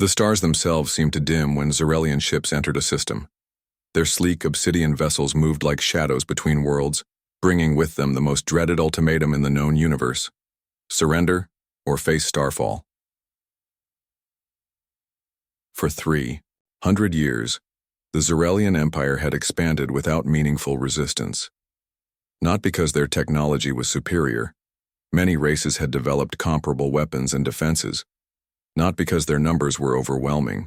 The stars themselves seemed to dim when Xerelian ships entered a system. Their sleek obsidian vessels moved like shadows between worlds, bringing with them the most dreaded ultimatum in the known universe: surrender or face starfall. For 300 years, the Xerelian Empire had expanded without meaningful resistance. Not because their technology was superior. Many races had developed comparable weapons and defenses. Not because their numbers were overwhelming.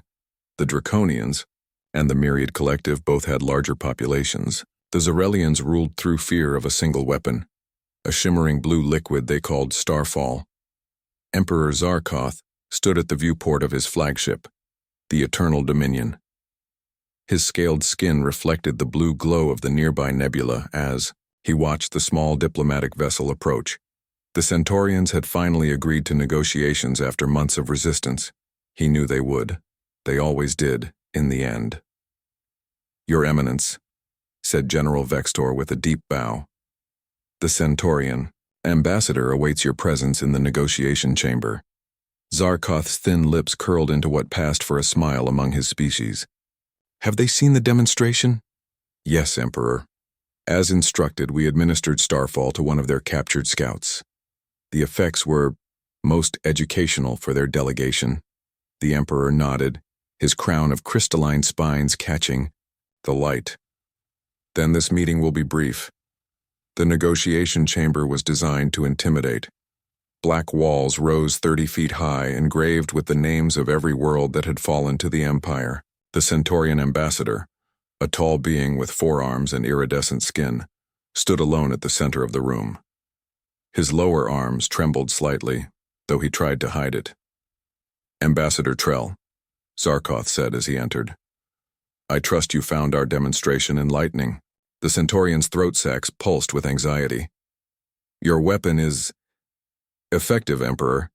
The Draconians and the Myriad Collective both had larger populations. The Xerelians ruled through fear of a single weapon, a shimmering blue liquid they called Starfall. Emperor Zarkoth stood at the viewport of his flagship, the Eternal Dominion. His scaled skin reflected the blue glow of the nearby nebula as he watched the small diplomatic vessel approach. The Centaurians had finally agreed to negotiations after months of resistance. He knew they would. They always did, in the end. "Your Eminence," said General Vextor with a deep bow. "The Centaurian ambassador awaits your presence in the negotiation chamber." Zarkoth's thin lips curled into what passed for a smile among his species. "Have they seen the demonstration?" "Yes, Emperor. As instructed, we administered Starfall to one of their captured scouts. The effects were most educational for their delegation." The Emperor nodded, his crown of crystalline spines catching the light. "Then this meeting will be brief. The negotiation chamber was designed to intimidate. Black walls rose 30 feet high, engraved with the names of every world that had fallen to the Empire. The Centaurian ambassador, a tall being with forearms and iridescent skin, stood alone at the center of the room. His lower arms trembled slightly, though he tried to hide it. "Ambassador Trell," Zarkoth said as he entered, "I trust you found our demonstration enlightening." The Centaurian's throat sacs pulsed with anxiety. "Your weapon is effective, Emperor,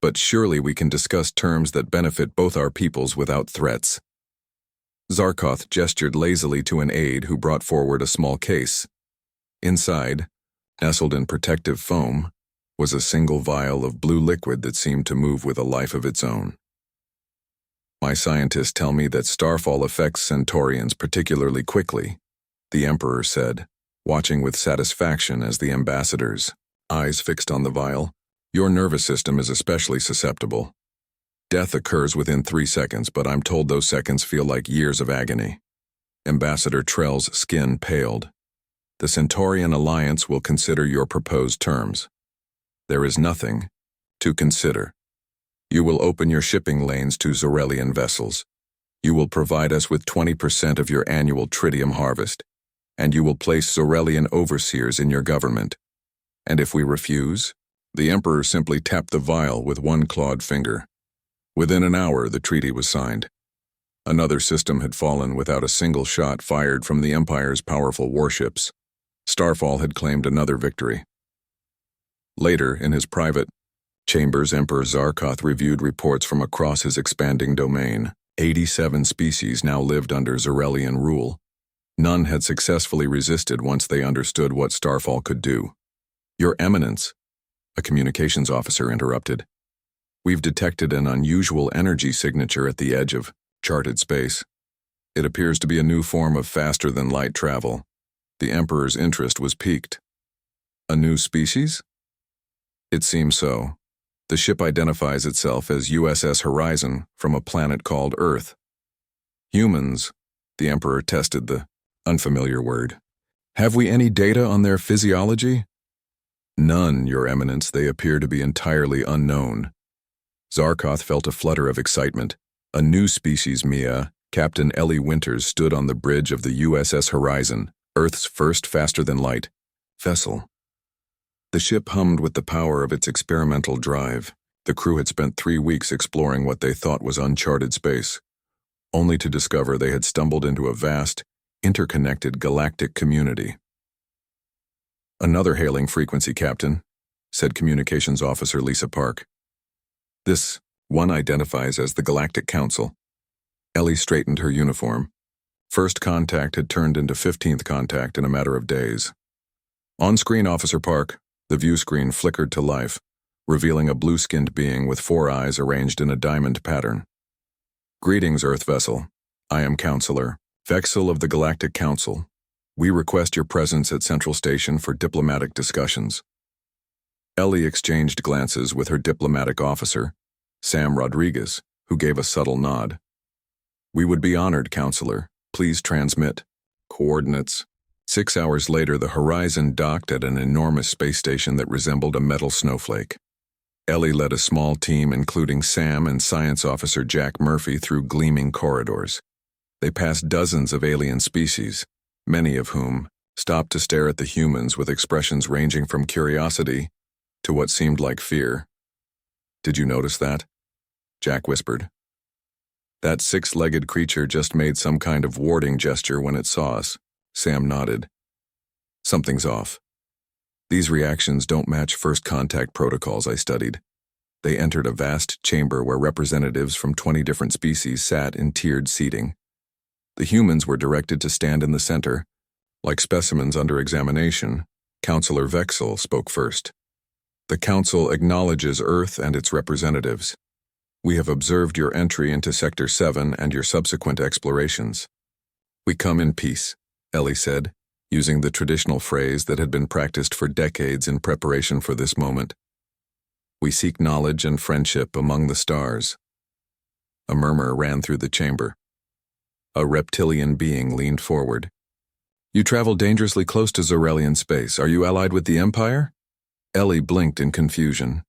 but surely we can discuss terms that benefit both our peoples without threats." Zarkoth gestured lazily to an aide who brought forward a small case. Inside, nestled in protective foam, was a single vial of blue liquid that seemed to move with a life of its own. "My scientists tell me that Starfall affects Centaurians particularly quickly," the Emperor said, watching with satisfaction as the ambassador's eyes fixed on the vial. "Your nervous system is especially susceptible. Death occurs within 3 seconds, but I'm told those seconds feel like years of agony." Ambassador Trell's skin paled. "The Centaurian Alliance will consider your proposed terms." "There is nothing to consider. You will open your shipping lanes to Xerelian vessels. You will provide us with 20% of your annual tritium harvest, and you will place Xerelian overseers in your government. And if we refuse?" The Emperor simply tapped the vial with one clawed finger. Within an hour, the treaty was signed. Another system had fallen without a single shot fired from the Empire's powerful warships. Starfall had claimed another victory. Later, in his private chambers, Emperor Zarkoth reviewed reports from across his expanding domain. 87 species now lived under Xerelian rule. None had successfully resisted once they understood what Starfall could do. "Your Eminence," a communications officer interrupted, "we've detected an unusual energy signature at the edge of charted space. It appears to be a new form of faster-than-light travel." The Emperor's interest was piqued. "A new species?" "It seems so. The ship identifies itself as USS Horizon from a planet called Earth." "Humans," the Emperor tested the unfamiliar word. "Have we any data on their physiology?" "None, Your Eminence. They appear to be entirely unknown." Zarkoth felt a flutter of excitement. A new species, Mia, Captain Ellie Winters, stood on the bridge of the USS Horizon, Earth's first faster-than-light vessel. The ship hummed with the power of its experimental drive. The crew had spent 3 weeks exploring what they thought was uncharted space, only to discover they had stumbled into a vast, interconnected galactic community. "Another hailing frequency, Captain," said Communications Officer Lisa Park. "This one identifies as the Galactic Council." Ellie straightened her uniform. First contact had turned into 15th contact in a matter of days. "On screen, Officer Park." The view screen flickered to life, revealing a blue-skinned being with 4 eyes arranged in a diamond pattern. Greetings, Earth vessel. I am Counselor Vexel of the Galactic Council. We request your presence at Central Station for diplomatic discussions. Ellie exchanged glances with her diplomatic officer, Sam Rodriguez, who gave a subtle nod. We would be honored, Counselor. Please transmit. Coordinates. 6 hours later, the Horizon docked at an enormous space station that resembled a metal snowflake. Ellie led a small team, including Sam and Science Officer Jack Murphy, through gleaming corridors. They passed dozens of alien species, many of whom stopped to stare at the humans with expressions ranging from curiosity to what seemed like fear. Did you notice that? Jack whispered. That six-legged creature just made some kind of warding gesture when it saw us. Sam nodded. Something's off. These reactions don't match first contact protocols I studied. They entered a vast chamber where representatives from 20 different species sat in tiered seating. The humans were directed to stand in the center. Like specimens under examination, Counselor Vexel spoke first. The Council acknowledges Earth and its representatives. We have observed your entry into Sector 7 and your subsequent explorations. We come in peace, Ellie said, using the traditional phrase that had been practiced for decades in preparation for this moment. We seek knowledge and friendship among the stars. A murmur ran through the chamber. A reptilian being leaned forward. You travel dangerously close to Zorelian space. Are you allied with the Empire? Ellie blinked in confusion.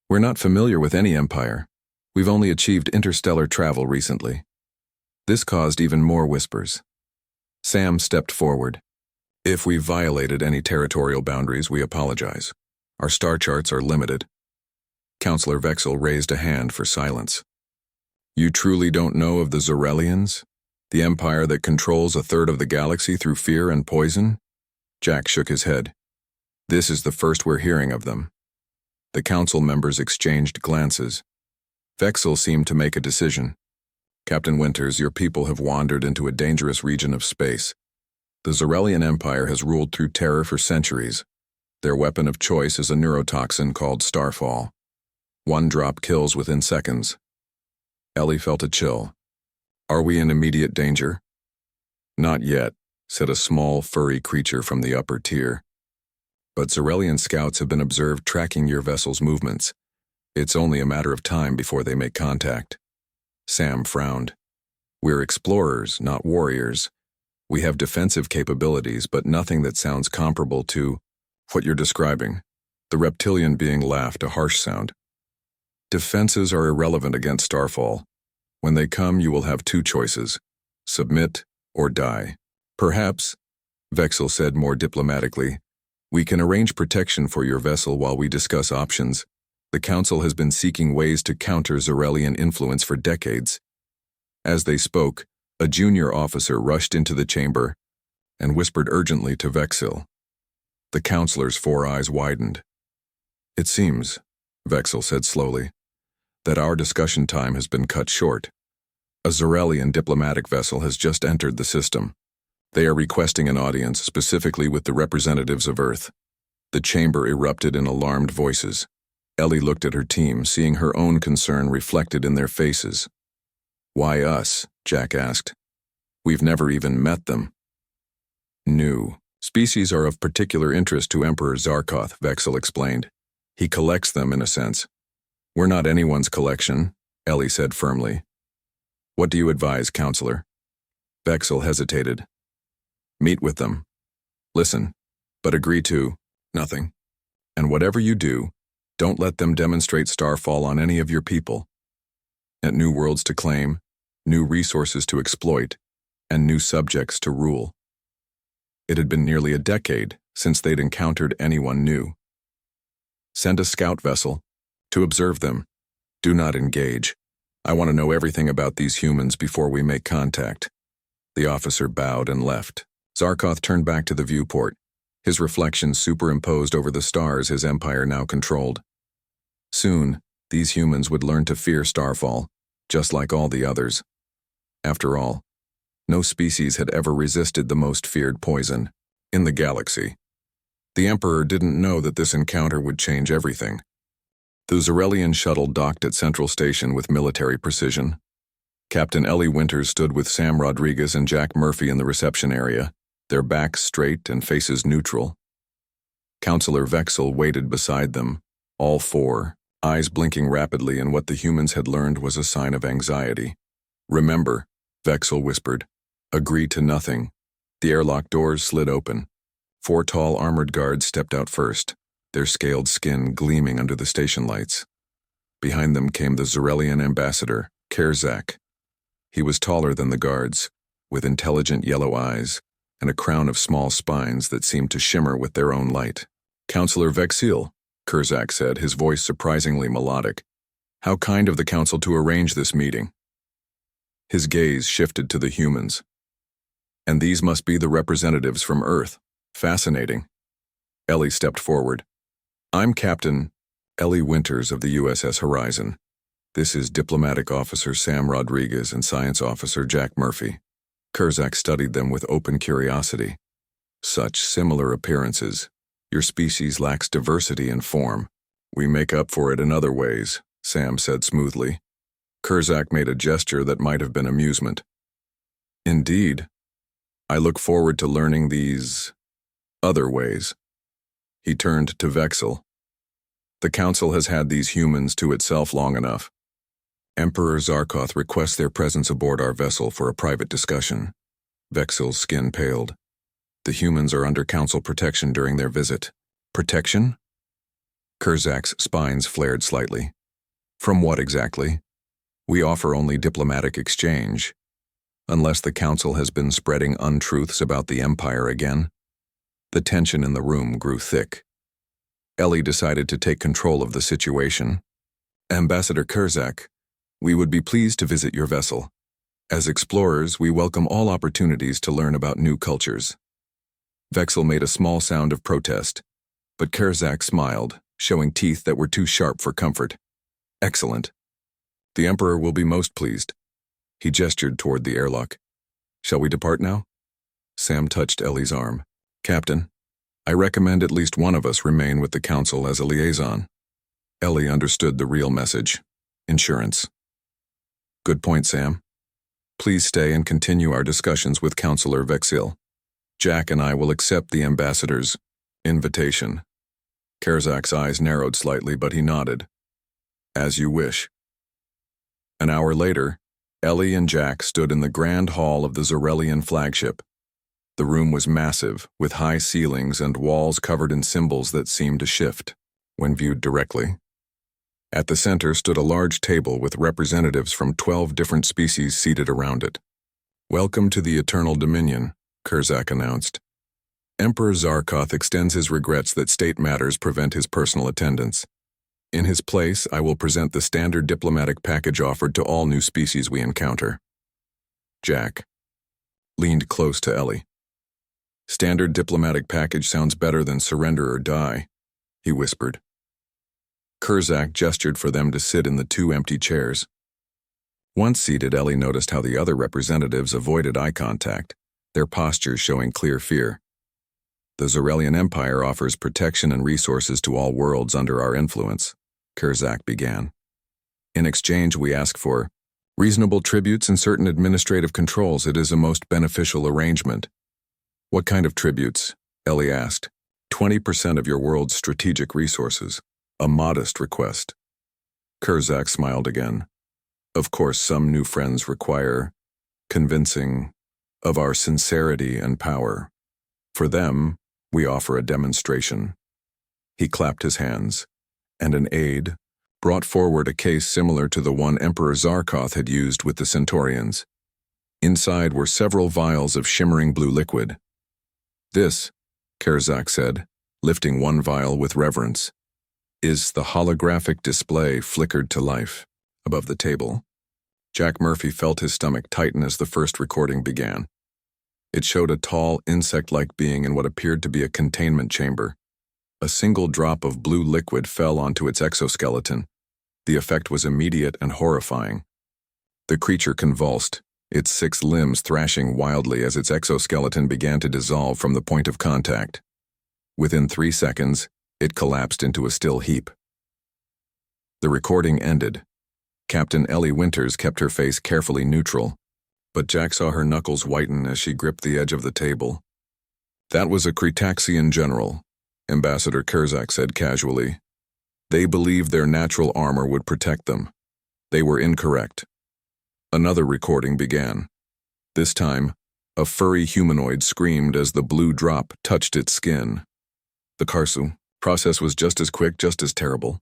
We're not familiar with any Empire. We've only achieved interstellar travel recently. This caused even more whispers. Sam stepped forward. If we've violated any territorial boundaries, we apologize. Our star charts are limited. Counselor Vexel raised a hand for silence. You truly don't know of the Zorelians? The empire that controls a third of the galaxy through fear and poison? Jack shook his head. This is the first we're hearing of them. The council members exchanged glances. Vexel seemed to make a decision. Captain Winters, your people have wandered into a dangerous region of space. The Zorelian Empire has ruled through terror for centuries. Their weapon of choice is a neurotoxin called Starfall. One drop kills within seconds. Ellie felt a chill. Are we in immediate danger? Not yet, said a small, furry creature from the upper tier. But Zorelian scouts have been observed tracking your vessel's movements. It's only a matter of time before they make contact. Sam frowned. We're explorers, not warriors. We have defensive capabilities, but nothing that sounds comparable to what you're describing. The reptilian being laughed, a harsh sound. Defenses are irrelevant against Starfall. When they come, you will have two choices: submit or die. Perhaps, Vexel said more diplomatically, we can arrange protection for your vessel while we discuss options. The Council has been seeking ways to counter Zorelian influence for decades. As they spoke, a junior officer rushed into the chamber and whispered urgently to Vexel. The counselor's four eyes widened. It seems, Vexel said slowly, that our discussion time has been cut short. A Zorelian diplomatic vessel has just entered the system. They are requesting an audience specifically with the representatives of Earth. The chamber erupted in alarmed voices. Ellie looked at her team, seeing her own concern reflected in their faces. Why us? Jack asked. We've never even met them. New species are of particular interest to Emperor Zarkoth, Vexel explained. He collects them in a sense. We're not anyone's collection, Ellie said firmly. What do you advise, Counselor? Vexel hesitated. Meet with them. Listen, but agree to nothing. And whatever you do, don't let them demonstrate Starfall on any of your people. At new worlds to claim, new resources to exploit, and new subjects to rule. It had been nearly a decade since they'd encountered anyone new. Send a scout vessel to observe them. Do not engage. I want to know everything about these humans before we make contact. The officer bowed and left. Zarkoth turned back to the viewport, his reflection superimposed over the stars his empire now controlled. Soon, these humans would learn to fear Starfall, just like all the others. After all, no species had ever resisted the most feared poison in the galaxy. The Emperor didn't know that this encounter would change everything. The Zorelian shuttle docked at Central Station with military precision. Captain Ellie Winters stood with Sam Rodriguez and Jack Murphy in the reception area, their backs straight and faces neutral. Counselor Vexel waited beside them, all four, eyes blinking rapidly in what the humans had learned was a sign of anxiety. "Remember," Vexel whispered. "Agree to nothing." The airlock doors slid open. Four tall armored guards stepped out first, their scaled skin gleaming under the station lights. Behind them came the Zarelian ambassador, Kerzak. He was taller than the guards, with intelligent yellow eyes and a crown of small spines that seemed to shimmer with their own light. "Counselor Vexil," Kerzak said, his voice surprisingly melodic. "How kind of the council to arrange this meeting." His gaze shifted to the humans. "And these must be the representatives from Earth. Fascinating." Ellie stepped forward. "I'm Captain Ellie Winters of the USS Horizon. This is Diplomatic Officer Sam Rodriguez and Science Officer Jack Murphy." Kerzak studied them with open curiosity. "Such similar appearances. Your species lacks diversity in form. We make up for it in other ways," Sam said smoothly. Kerzak made a gesture that might have been amusement. "Indeed. I look forward to learning these other ways." He turned to Vexel. "The Council has had these humans to itself long enough. Emperor Zarkoth requests their presence aboard our vessel for a private discussion." Vexel's skin paled. "The humans are under Council protection during their visit." "Protection?" Kerzak's spines flared slightly. "From what exactly?" "We offer only diplomatic exchange. Unless the Council has been spreading untruths about the Empire again." The tension in the room grew thick. Ellie decided to take control of the situation. "Ambassador Kerzak, we would be pleased to visit your vessel. As explorers, we welcome all opportunities to learn about new cultures." Vexel made a small sound of protest, but Kerzak smiled, showing teeth that were too sharp for comfort. "Excellent. The Emperor will be most pleased." He gestured toward the airlock. "Shall we depart now?" Sam touched Ellie's arm. "Captain, I recommend at least one of us remain with the Council as a liaison." Ellie understood the real message. Insurance. "Good point, Sam. Please stay and continue our discussions with Counselor Vexil. Jack and I will accept the ambassador's invitation." Kerzak's eyes narrowed slightly, but he nodded. "As you wish." An hour later, Ellie and Jack stood in the grand hall of the Zarelian flagship. The room was massive, with high ceilings and walls covered in symbols that seemed to shift when viewed directly. At the center stood a large table with representatives from 12 different species seated around it. "Welcome to the Eternal Dominion," Kerzak announced. "Emperor Zarkoth extends his regrets that state matters prevent his personal attendance. In his place, I will present the standard diplomatic package offered to all new species we encounter." Jack leaned close to Ellie. "Standard diplomatic package sounds better than surrender or die," he whispered. Kerzak gestured for them to sit in the two empty chairs. Once seated, Ellie noticed how the other representatives avoided eye contact, their postures showing clear fear. "The Zarelian Empire offers protection and resources to all worlds under our influence," Kerzak began. "In exchange, we ask for reasonable tributes and certain administrative controls. It is a most beneficial arrangement." "What kind of tributes?" Ellie asked. 20% of your world's strategic resources. A modest request." Kerzak smiled again. "Of course, some new friends require convincing of our sincerity and power. For them, we offer a demonstration." He clapped his hands, and an aide brought forward a case similar to the one Emperor Zarkoth had used with the Centaurians. Inside were several vials of shimmering blue liquid. "This," Kerzak said, lifting one vial with reverence, "is the holographic display flickered to life." Above the table, Jack Murphy felt his stomach tighten as the first recording began. It showed a tall, insect-like being in what appeared to be a containment chamber. A single drop of blue liquid fell onto its exoskeleton. The effect was immediate and horrifying. The creature convulsed, its 6 limbs thrashing wildly as its exoskeleton began to dissolve from the point of contact. Within 3 seconds, it collapsed into a still heap. The recording ended, Captain Ellie Winters kept her face carefully neutral, but Jack saw her knuckles whiten as she gripped the edge of the table. "That was a Cretaxian general," Ambassador Kurzak said casually. "They believed their natural armor would protect them. They were incorrect." Another recording began. This time, a furry humanoid screamed as the blue drop touched its skin. The Karsu process was just as quick, just as terrible.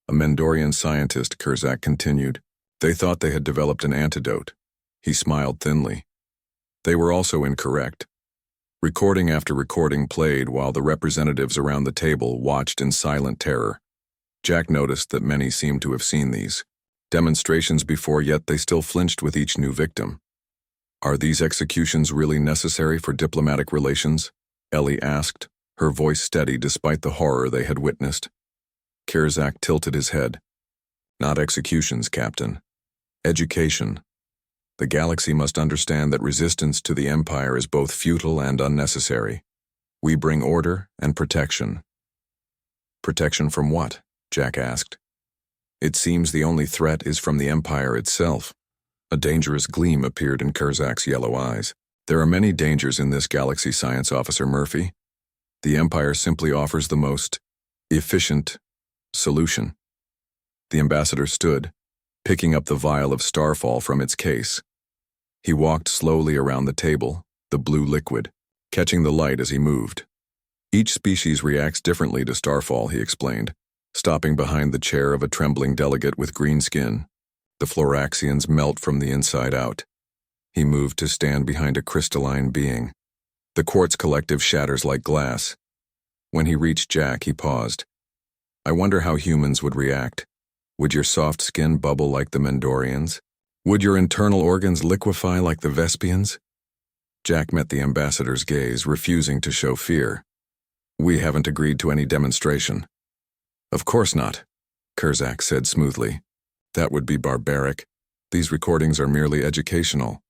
A Mendorian scientist, Kurzak continued. They thought they had developed an antidote. He smiled thinly. They were also incorrect. Recording after recording played while the representatives around the table watched in silent terror. Jack noticed that many seemed to have seen these demonstrations before, yet they still flinched with each new victim. "Are these executions really necessary for diplomatic relations?" Ellie asked, her voice steady despite the horror they had witnessed. Kurzak tilted his head. "Not executions, Captain. Education. The galaxy must understand that resistance to the Empire is both futile and unnecessary. We bring order and protection." "Protection from what?" Jack asked. "It seems the only threat is from the Empire itself." A dangerous gleam appeared in Kurzak's yellow eyes. "There are many dangers in this galaxy, Science Officer Murphy. The Empire simply offers the most efficient solution." The ambassador stood, picking up the vial of starfall from its case. He walked slowly around the table, the blue liquid, catching the light as he moved. "Each species reacts differently to starfall," he explained, stopping behind the chair of a trembling delegate with green skin. "The Floraxians melt from the inside out." He moved to stand behind a crystalline being. "The quartz collective shatters like glass." When he reached Jack, he paused. "I wonder how humans would react. Would your soft skin bubble like the Mendorians? Would your internal organs liquefy like the Vespians?" Jack met the ambassador's gaze, refusing to show fear. "We haven't agreed to any demonstration." "Of course not," Kurzak said smoothly. "That would be barbaric. These recordings are merely educational.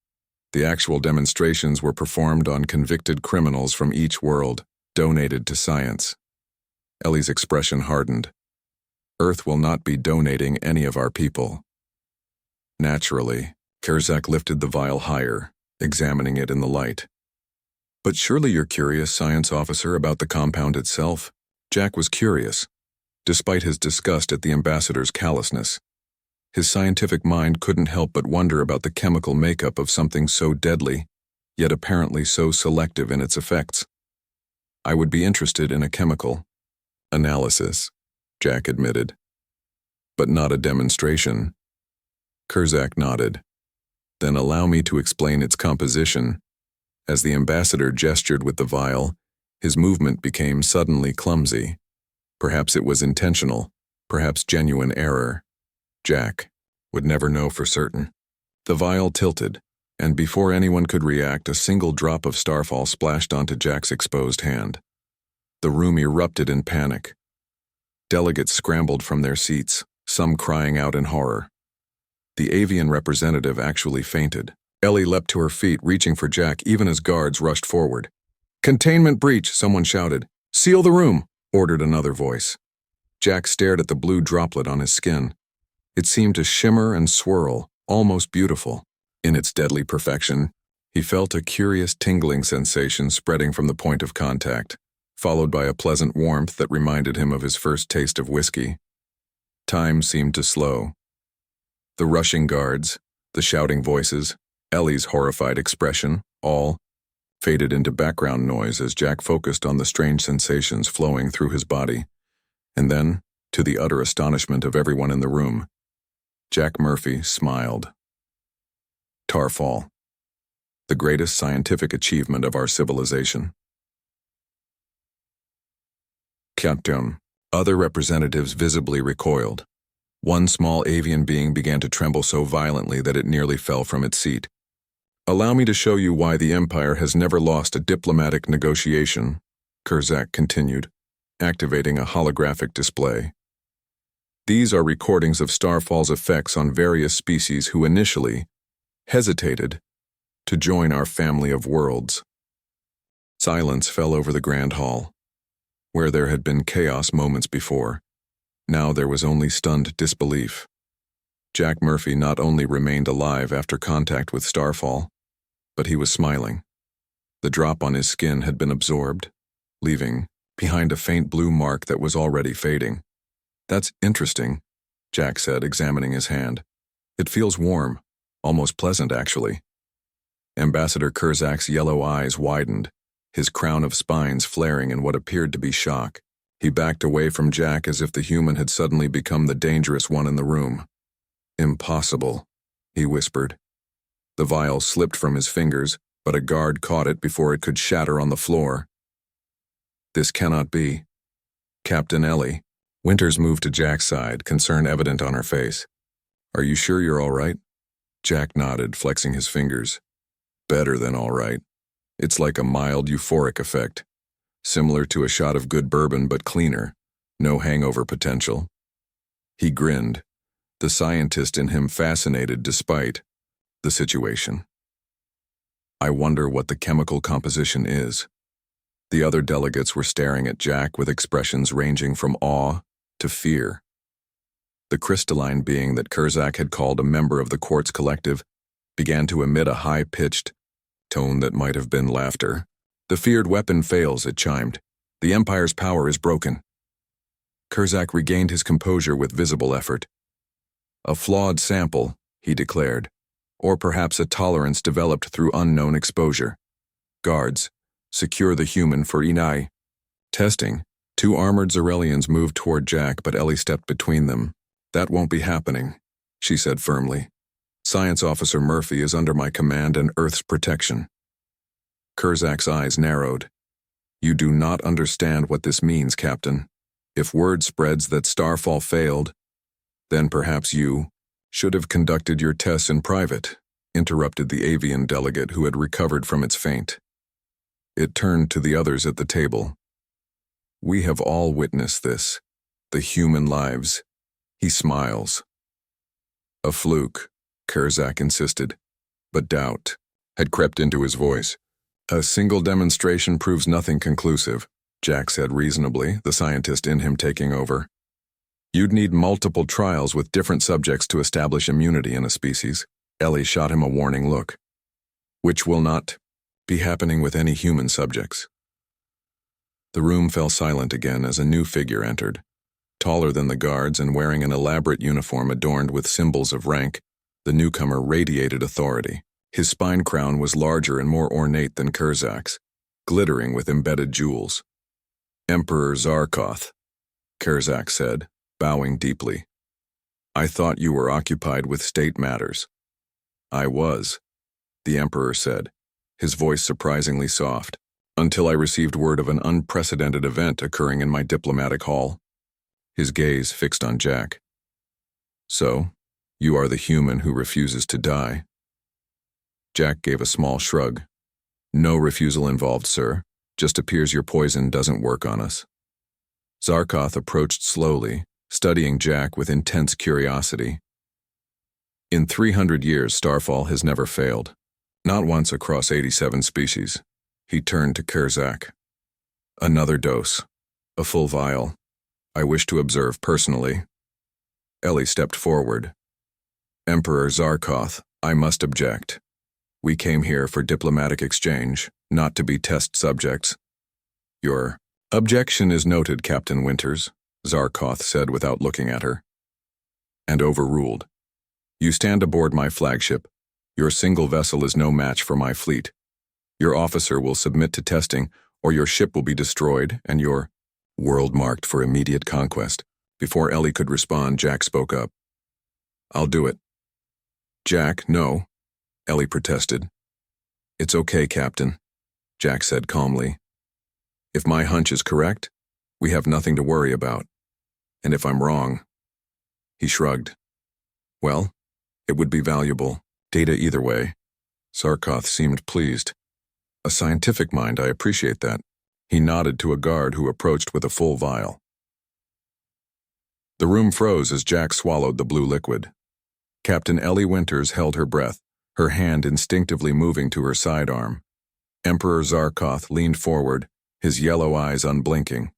The actual demonstrations were performed on convicted criminals from each world, donated to science." Ellie's expression hardened. "Earth will not be donating any of our people." Naturally, Kurzak lifted the vial higher, examining it in the light. "But surely you're curious, Science Officer, about the compound itself?" Jack was curious, despite his disgust at the ambassador's callousness. His scientific mind couldn't help but wonder about the chemical makeup of something so deadly, yet apparently so selective in its effects. "I would be interested in a chemical analysis," Jack admitted. "But not a demonstration." Kurzak nodded. "Then allow me to explain its composition." As the ambassador gestured with the vial, his movement became suddenly clumsy. Perhaps it was intentional, perhaps genuine error. Jack would never know for certain. The vial tilted, and before anyone could react, a single drop of starfall splashed onto Jack's exposed hand. The room erupted in panic. Delegates scrambled from their seats, some crying out in horror. The avian representative actually fainted. Ellie leapt to her feet, reaching for Jack even as guards rushed forward. "Containment breach," someone shouted. "Seal the room," ordered another voice. Jack stared at the blue droplet on his skin. It seemed to shimmer and swirl, almost beautiful. In its deadly perfection, he felt a curious tingling sensation spreading from the point of contact, followed by a pleasant warmth that reminded him of his first taste of whiskey. Time seemed to slow. The rushing guards, the shouting voices, Ellie's horrified expression, all faded into background noise as Jack focused on the strange sensations flowing through his body. And then, to the utter astonishment of everyone in the room, Jack Murphy smiled. Tarfall, the greatest scientific achievement of our civilization. Captain. Other representatives visibly recoiled. One small avian being began to tremble so violently that it nearly fell from its seat. "Allow me to show you why the Empire has never lost a diplomatic negotiation," Kurzak continued, activating a holographic display. "These are recordings of Starfall's effects on various species who initially hesitated to join our family of worlds." Silence fell over the Grand Hall. Where there had been chaos moments before, now there was only stunned disbelief. Jack Murphy not only remained alive after contact with Starfall, but he was smiling. The drop on his skin had been absorbed, leaving behind a faint blue mark that was already fading. "That's interesting," Jack said, examining his hand. "It feels warm, almost pleasant, actually." Ambassador Kurzak's yellow eyes widened, his crown of spines flaring in what appeared to be shock. He backed away from Jack as if the human had suddenly become the dangerous one in the room. "Impossible," he whispered. The vial slipped from his fingers, but a guard caught it before it could shatter on the floor. "This cannot be." "Captain Ellie." Winters moved to Jack's side, concern evident on her face. "Are you sure you're all right?" Jack nodded, flexing his fingers. "Better than all right. It's like a mild euphoric effect. Similar to a shot of good bourbon, but cleaner. No hangover potential." He grinned, the scientist in him fascinated despite the situation. "I wonder what the chemical composition is." The other delegates were staring at Jack with expressions ranging from awe to fear. The crystalline being that Kurzak had called a member of the Quartz Collective began to emit a high-pitched tone that might have been laughter. "The feared weapon fails," it chimed. "The Empire's power is broken." Kurzak regained his composure with visible effort. "A flawed sample," he declared, "or perhaps a tolerance developed through unknown exposure. Guards, secure the human for Enai." Testing. Two armored Zarelians moved toward Jack, but Ellie stepped between them. "That won't be happening," she said firmly. "Science Officer Murphy is under my command and Earth's protection." Kurzak's eyes narrowed. "You do not understand what this means, Captain. If word spreads that Starfall failed, then perhaps you should have conducted your tests in private," interrupted the avian delegate who had recovered from its faint. It turned to the others at the table. "We have all witnessed this. The human lives." He smiles. "A fluke," Kurzak insisted, but doubt had crept into his voice. "A single demonstration proves nothing conclusive," Jack said reasonably, the scientist in him taking over. "You'd need multiple trials with different subjects to establish immunity in a species." Ellie shot him a warning look. "Which will not be happening with any human subjects." The room fell silent again as a new figure entered. Taller than the guards and wearing an elaborate uniform adorned with symbols of rank, the newcomer radiated authority. His spine crown was larger and more ornate than Kurzak's, glittering with embedded jewels. "Emperor Zarkoth," Kurzak said, bowing deeply. "I thought you were occupied with state matters." "I was," the Emperor said, his voice surprisingly soft, "until I received word of an unprecedented event occurring in my diplomatic hall." His gaze fixed on Jack. "So, you are the human who refuses to die?" Jack gave a small shrug. "No refusal involved, sir. Just appears your poison doesn't work on us." Zarkoth approached slowly, studying Jack with intense curiosity. "In 300 years, Starfall has never failed. Not once across 87 species." He turned to Kurzak. "Another dose. A full vial. I wish to observe personally." Ellie stepped forward. "Emperor Zarkoth, I must object. We came here for diplomatic exchange, not to be test subjects." "Your objection is noted, Captain Winters," Zarkoth said without looking at her. "And overruled. You stand aboard my flagship. Your single vessel is no match for my fleet. Your officer will submit to testing, or your ship will be destroyed and your world marked for immediate conquest." Before Ellie could respond, Jack spoke up. "I'll do it." "Jack, no," Ellie protested. "It's okay, Captain," Jack said calmly. "If my hunch is correct, we have nothing to worry about. And if I'm wrong..." He shrugged. "Well, it would be valuable. Data either way." Zarkoth seemed pleased. "A scientific mind, I appreciate that." He nodded to a guard who approached with a full vial. The room froze as Jack swallowed the blue liquid. Captain Ellie Winters held her breath, her hand instinctively moving to her sidearm. Emperor Zarkoth leaned forward, his yellow eyes unblinking.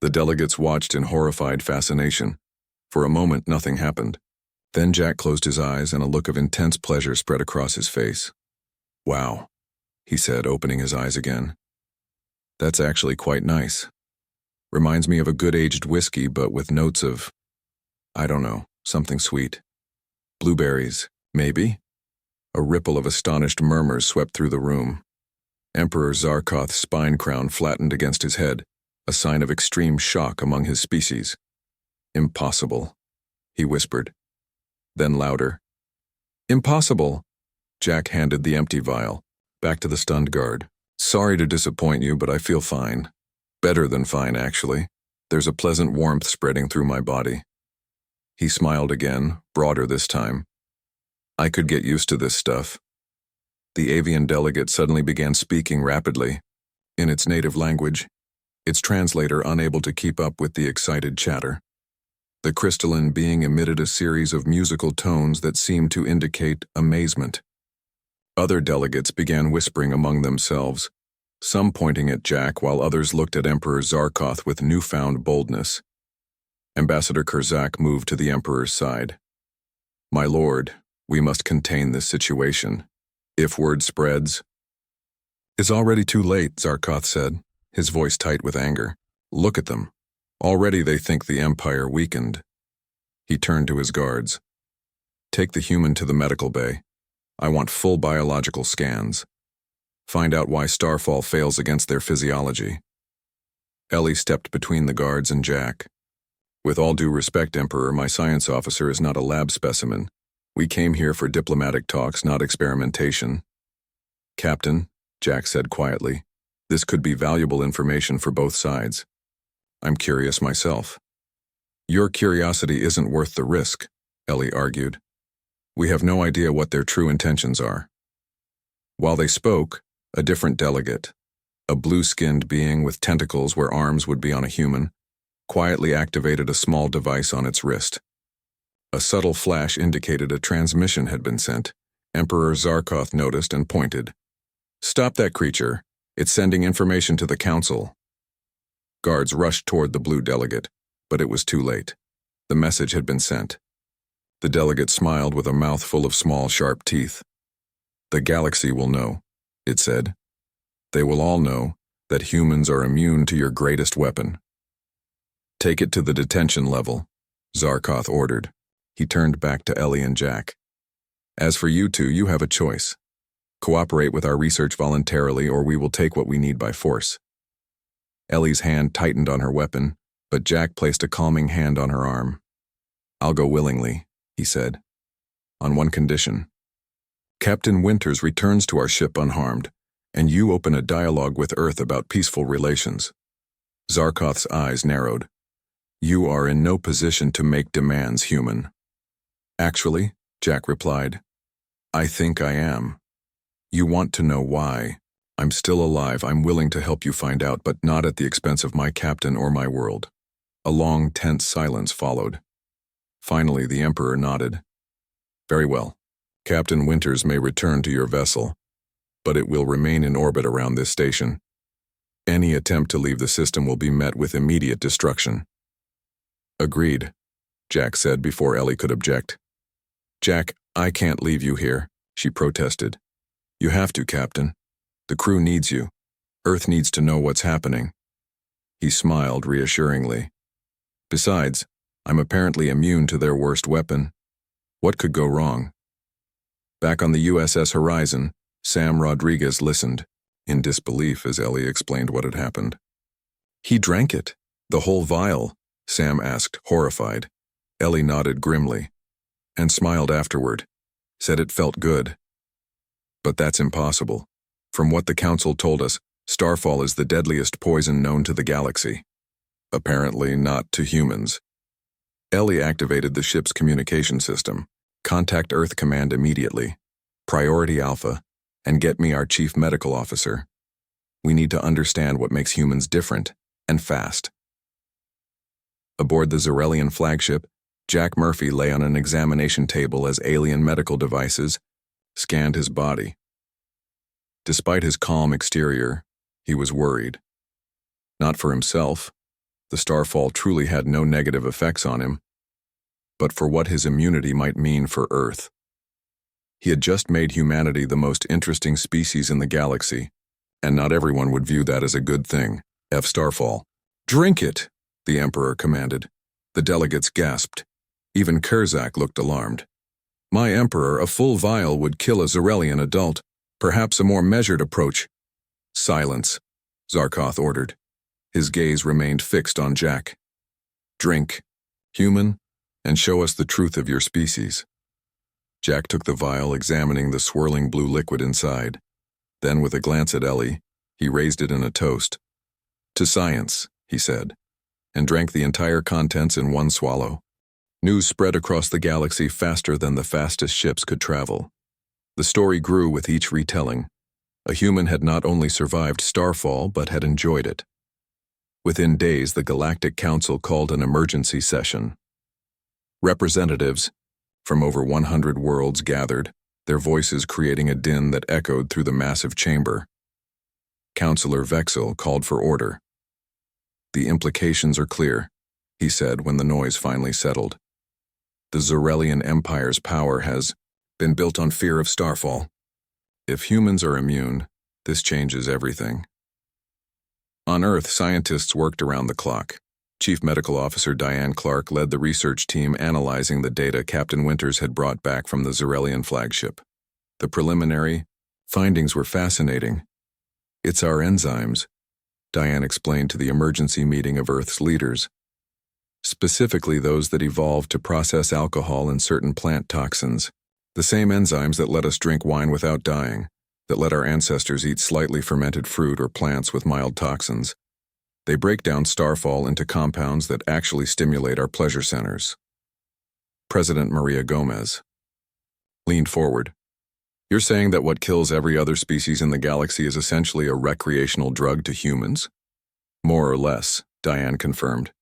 The delegates watched in horrified fascination. For a moment, nothing happened. Then Jack closed his eyes and a look of intense pleasure spread across his face. "Wow," he said, opening his eyes again. "That's actually quite nice. Reminds me of a good aged whiskey, but with notes of, I don't know, something sweet. Blueberries, maybe?" A ripple of astonished murmurs swept through the room. Emperor Zarkoth's spine crown flattened against his head, a sign of extreme shock among his species. "Impossible," he whispered. Then louder. "Impossible!" Jack handed the empty vial back to the stunned guard. "Sorry to disappoint you, but I feel fine. Better than fine, actually. There's a pleasant warmth spreading through my body." He smiled again, broader this time. "I could get used to this stuff." The avian delegate suddenly began speaking rapidly, in its native language, its translator unable to keep up with the excited chatter. The crystalline being emitted a series of musical tones that seemed to indicate amazement. Other delegates began whispering among themselves, some pointing at Jack while others looked at Emperor Zarkoth with newfound boldness. Ambassador Kurzak moved to the Emperor's side. "My lord, we must contain this situation. If word spreads—" "It's already too late," Zarkoth said, his voice tight with anger. "Look at them. Already they think the Empire weakened." He turned to his guards. "Take the human to the medical bay. I want full biological scans. Find out why starfall fails against their physiology." Ellie stepped between the guards and Jack. "With all due respect, Emperor, my science officer is not a lab specimen. We came here for diplomatic talks, not experimentation." "Captain," Jack said quietly, "this could be valuable information for both sides. I'm curious myself." "Your curiosity isn't worth the risk," Ellie argued. "We have no idea what their true intentions are." While they spoke, a different delegate, a blue-skinned being with tentacles where arms would be on a human, quietly activated a small device on its wrist. A subtle flash indicated a transmission had been sent. Emperor Zarkoth noticed and pointed. "Stop that creature. It's sending information to the council." Guards rushed toward the blue delegate, but it was too late. The message had been sent. The delegate smiled with a mouth full of small, sharp teeth. "The galaxy will know," it said. "They will all know that humans are immune to your greatest weapon." "Take it to the detention level," Zarkoth ordered. He turned back to Ellie and Jack. "As for you two, you have a choice. Cooperate with our research voluntarily, or we will take what we need by force." Ellie's hand tightened on her weapon, but Jack placed a calming hand on her arm. "I'll go willingly," he said. "On one condition. Captain Winters returns to our ship unharmed, and you open a dialogue with Earth about peaceful relations." Zarkoth's eyes narrowed. "You are in no position to make demands, human." "Actually," Jack replied, "I think I am. You want to know why. I'm still alive. I'm willing to help you find out, but not at the expense of my captain or my world." A long, tense silence followed. Finally, the Emperor nodded. "Very well. Captain Winters may return to your vessel, but it will remain in orbit around this station. Any attempt to leave the system will be met with immediate destruction." "Agreed," Jack said before Ellie could object. "Jack, I can't leave you here," she protested. "You have to, Captain. The crew needs you. Earth needs to know what's happening." He smiled reassuringly. "Besides, I'm apparently immune to their worst weapon. What could go wrong?" Back on the USS Horizon, Sam Rodriguez listened, in disbelief as Ellie explained what had happened. "He drank it, the whole vial?" Sam asked, horrified. Ellie nodded grimly, and smiled afterward, said it felt good. "But that's impossible. From what the Council told us, starfall is the deadliest poison known to the galaxy. Apparently not to humans." Ellie activated the ship's communication system. "Contact Earth Command immediately. Priority Alpha, and get me our Chief Medical Officer. We need to understand what makes humans different, and fast." Aboard the Zarelian flagship, Jack Murphy lay on an examination table as alien medical devices scanned his body. Despite his calm exterior, he was worried. Not for himself. The starfall truly had no negative effects on him. but for what his immunity might mean for Earth. He had just made humanity the most interesting species in the galaxy, and not everyone would view that as a good thing. Starfall. "Drink it," the Emperor commanded. The delegates gasped. Even Kurzak looked alarmed. "My Emperor, a full vial would kill a Zarelian adult. Perhaps a more measured approach." "Silence," Zarkoth ordered. His gaze remained fixed on Jack. "Drink, human, and show us the truth of your species." Jack took the vial, examining the swirling blue liquid inside. Then, with a glance at Ellie, he raised it in a toast. "To science," he said, and drank the entire contents in one swallow. News spread across the galaxy faster than the fastest ships could travel. The story grew with each retelling. A human had not only survived Starfall, but had enjoyed it. Within days, the Galactic Council called an emergency session. Representatives from over 100 worlds gathered, their voices creating a din that echoed through the massive chamber. Councillor Vexel called for order. "The implications are clear," he said when the noise finally settled. "The Zarelian Empire's power has been built on fear of Starfall. If humans are immune, this changes everything." On Earth, scientists worked around the clock. Chief Medical Officer Diane Clark led the research team analyzing the data Captain Winters had brought back from the Zarelian flagship. The preliminary findings were fascinating. "It's our enzymes," Diane explained to the emergency meeting of Earth's leaders. "Specifically those that evolved to process alcohol and certain plant toxins. The same enzymes that let us drink wine without dying, that let our ancestors eat slightly fermented fruit or plants with mild toxins. They break down Starfall into compounds that actually stimulate our pleasure centers." President Maria Gomez leaned forward. "You're saying that what kills every other species in the galaxy is essentially a recreational drug to humans?" "More or less," Diane confirmed.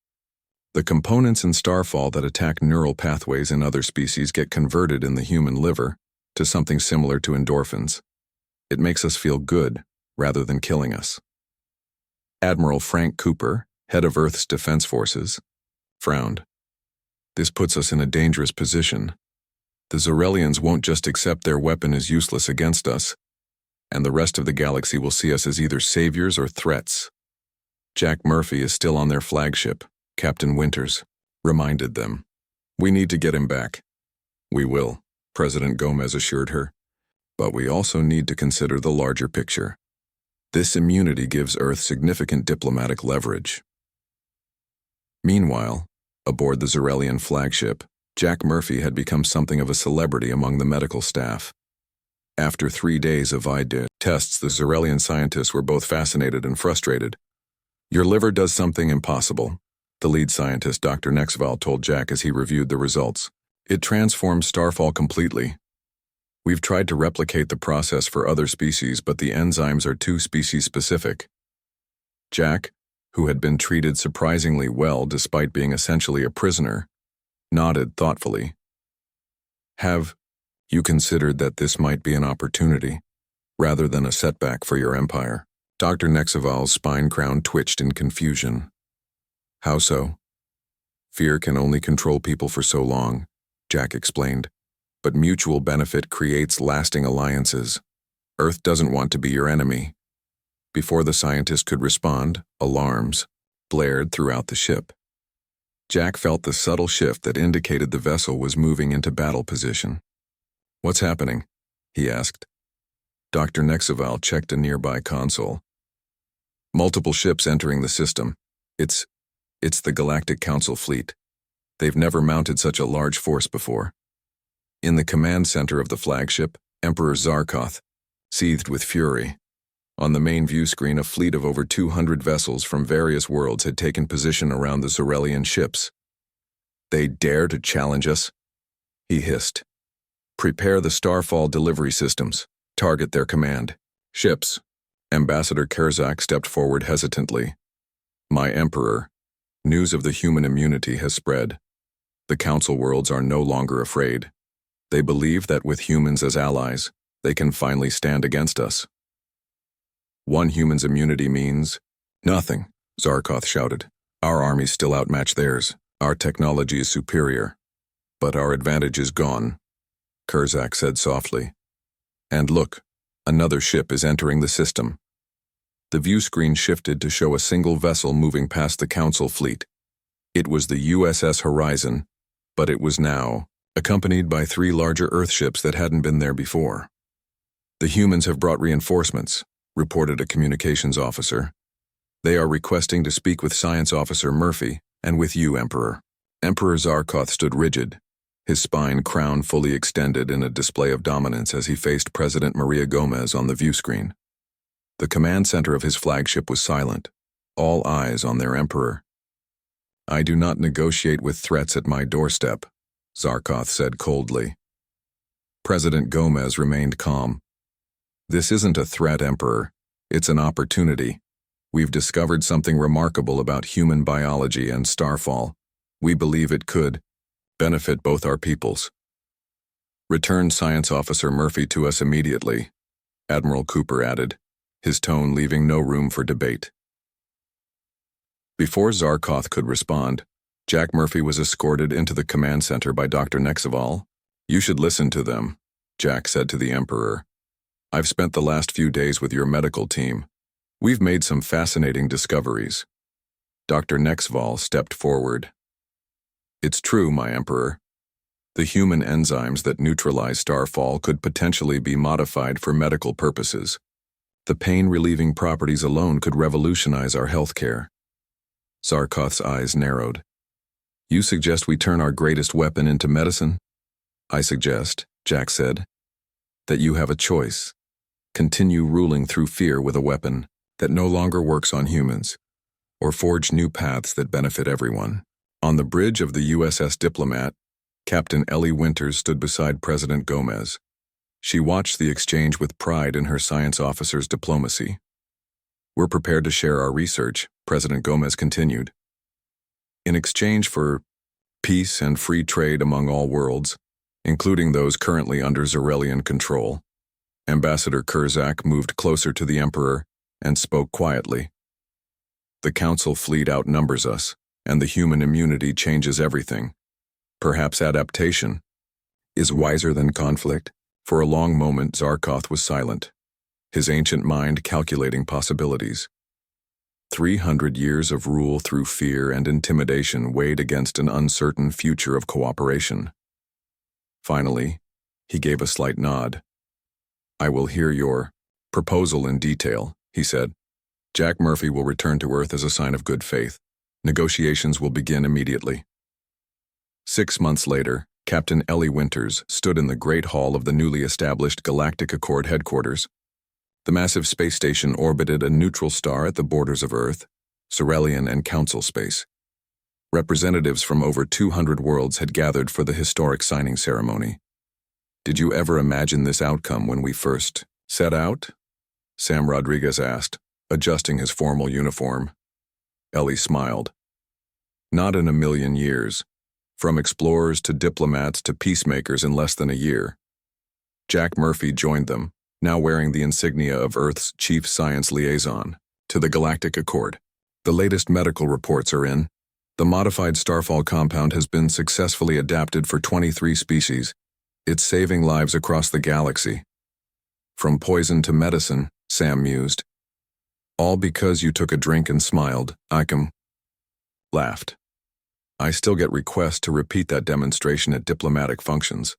"The components in Starfall that attack neural pathways in other species get converted in the human liver to something similar to endorphins. It makes us feel good rather than killing us." Admiral Frank Cooper, head of Earth's Defense Forces, frowned. "This puts us in a dangerous position. The Zarelians won't just accept their weapon is useless against us, and the rest of the galaxy will see us as either saviors or threats." "Jack Murphy is still on their flagship," Captain Winters reminded them. "We need to get him back." "We will," President Gomez assured her. "But we also need to consider the larger picture. This immunity gives Earth significant diplomatic leverage." Meanwhile, aboard the Zarelian flagship, Jack Murphy had become something of a celebrity among the medical staff. After 3 days of ID tests, the Zarelian scientists were both fascinated and frustrated. "Your liver does something impossible," the lead scientist, Dr. Nexval, told Jack as he reviewed the results. "It transforms Starfall completely. We've tried to replicate the process for other species, but the enzymes are too species-specific." Jack, who had been treated surprisingly well despite being essentially a prisoner, nodded thoughtfully. "Have you considered that this might be an opportunity, rather than a setback for your empire?" Dr. Nexval's spine crown twitched in confusion. "How so?" "Fear can only control people for so long," Jack explained. "But mutual benefit creates lasting alliances. Earth doesn't want to be your enemy." Before the scientist could respond, alarms blared throughout the ship. Jack felt the subtle shift that indicated the vessel was moving into battle position. "What's happening?" he asked. Dr. Nexval checked a nearby console. "Multiple ships entering the system. It's the Galactic Council fleet. They've never mounted such a large force before." In the command center of the flagship, Emperor Zarkoth seethed with fury. On the main view screen, a fleet of over 200 vessels from various worlds had taken position around the Zarelian ships. "They dare to challenge us?" he hissed. "Prepare the Starfall delivery systems. Target their command." "Ships." Ambassador Kurzak stepped forward hesitantly. "My Emperor, news of the human immunity has spread. The Council worlds are no longer afraid. They believe that with humans as allies, they can finally stand against us." "One human's immunity means nothing," Zarkoth shouted. "Our armies still outmatch theirs. Our technology is superior. But our advantage is gone, Kurzak said softly. And look, another ship is entering the system. The view screen shifted to show a single vessel moving past the Council fleet. It was the USS Horizon, but it was now accompanied by 3 larger Earthships that hadn't been there before. The humans have brought reinforcements, reported a communications officer. They are requesting to speak with Science Officer Murphy and with you, Emperor. Emperor Zarkoth stood rigid, his spine crown fully extended in a display of dominance as he faced President Maria Gomez on the view screen. The command center of his flagship was silent, all eyes on their Emperor. I do not negotiate with threats at my doorstep, Zarkoth said coldly. President Gomez remained calm. This isn't a threat, Emperor. It's an opportunity. We've discovered something remarkable about human biology and starfall. We believe it could benefit both our peoples. Return Science Officer Murphy to us immediately, Admiral Cooper added, his tone leaving no room for debate. Before Zarkoth could respond, Jack Murphy was escorted into the command center by Dr. Nexeval. You should listen to them, Jack said to the Emperor. I've spent the last few days with your medical team. We've made some fascinating discoveries. Dr. Nexeval stepped forward. It's true, my Emperor. The human enzymes that neutralize starfall could potentially be modified for medical purposes. The pain-relieving properties alone could revolutionize our healthcare. Zarkoth's eyes narrowed. You suggest we turn our greatest weapon into medicine? I suggest, Jack said, that you have a choice. Continue ruling through fear with a weapon that no longer works on humans, or forge new paths that benefit everyone. On the bridge of the USS Diplomat, Captain Ellie Winters stood beside President Gomez. She watched the exchange with pride in her science officer's diplomacy. We're prepared to share our research, President Gomez continued. In exchange for peace and free trade among all worlds, including those currently under Zarelian control, Ambassador Kurzak moved closer to the Emperor and spoke quietly. The Council fleet outnumbers us, and the human immunity changes everything. Perhaps adaptation is wiser than conflict. For a long moment, Zarkoth was silent, his ancient mind calculating possibilities. 300 years of rule through fear and intimidation weighed against an uncertain future of cooperation. Finally, he gave a slight nod. I will hear your proposal in detail, he said. Jack Murphy will return to Earth as a sign of good faith. Negotiations will begin immediately. 6 months later, Captain Ellie Winters stood in the Great Hall of the newly established Galactic Accord headquarters. The massive space station orbited a neutral star at the borders of Earth, Zarelian and Council space. Representatives from over 200 worlds had gathered for the historic signing ceremony. Did you ever imagine this outcome when we first set out? Sam Rodriguez asked, adjusting his formal uniform. Ellie smiled. Not in a million years. From explorers to diplomats to peacemakers in less than a year. Jack Murphy joined them, now wearing the insignia of Earth's chief science liaison, to the Galactic Accord. The latest medical reports are in. The modified starfall compound has been successfully adapted for 23 species. It's saving lives across the galaxy. From poison to medicine, Sam mused. All because you took a drink and smiled, Icam laughed. I still get requests to repeat that demonstration at diplomatic functions.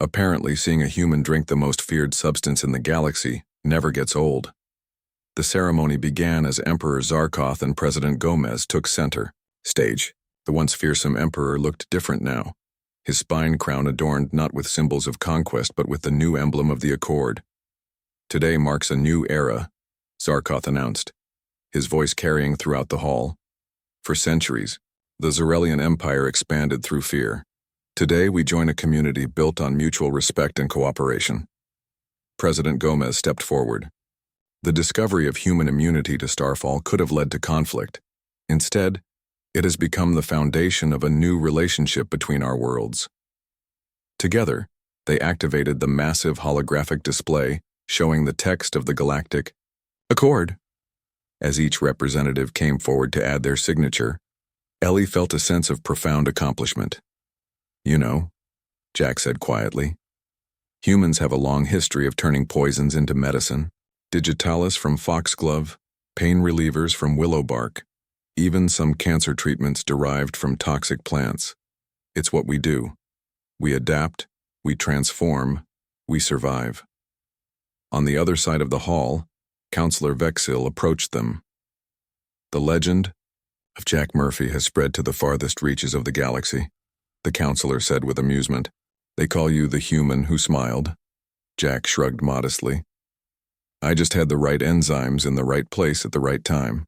Apparently, seeing a human drink the most feared substance in the galaxy never gets old. The ceremony began as Emperor Zarkoth and President Gomez took center stage. The once fearsome Emperor looked different now, his spine crown adorned not with symbols of conquest but with the new emblem of the Accord. Today marks a new era, Zarkoth announced, his voice carrying throughout the hall. For centuries, the Zarelian Empire expanded through fear. Today we join a community built on mutual respect and cooperation. President Gomez stepped forward. The discovery of human immunity to starfall could have led to conflict. Instead, it has become the foundation of a new relationship between our worlds. Together, they activated the massive holographic display showing the text of the Galactic Accord. As each representative came forward to add their signature, Ellie felt a sense of profound accomplishment. You know, Jack said quietly. Humans have a long history of turning poisons into medicine. Digitalis from foxglove, pain relievers from willow bark, even some cancer treatments derived from toxic plants. It's what we do. We adapt, we transform, we survive. On the other side of the hall, Counselor Vexil approached them. The legend of Jack Murphy has spread to the farthest reaches of the galaxy, the counselor said with amusement. They call you the human who smiled. Jack shrugged modestly. I just had the right enzymes in the right place at the right time.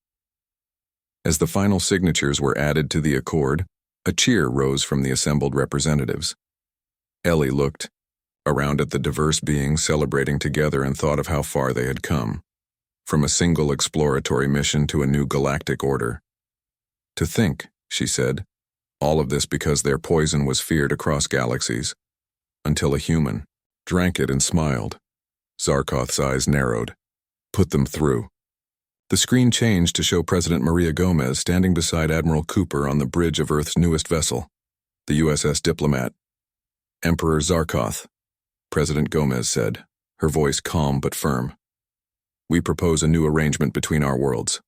As the final signatures were added to the accord, a cheer rose from the assembled representatives. Ellie looked around at the diverse beings celebrating together and thought of how far they had come, from a single exploratory mission to a new galactic order. To think, she said, all of this because their poison was feared across galaxies, until a human drank it and smiled. Zarkoth's eyes narrowed. Put them through. The screen changed to show President Maria Gomez standing beside Admiral Cooper on the bridge of Earth's newest vessel, the USS Diplomat. Emperor Zarkoth, President Gomez said, her voice calm but firm. We propose a new arrangement between our worlds.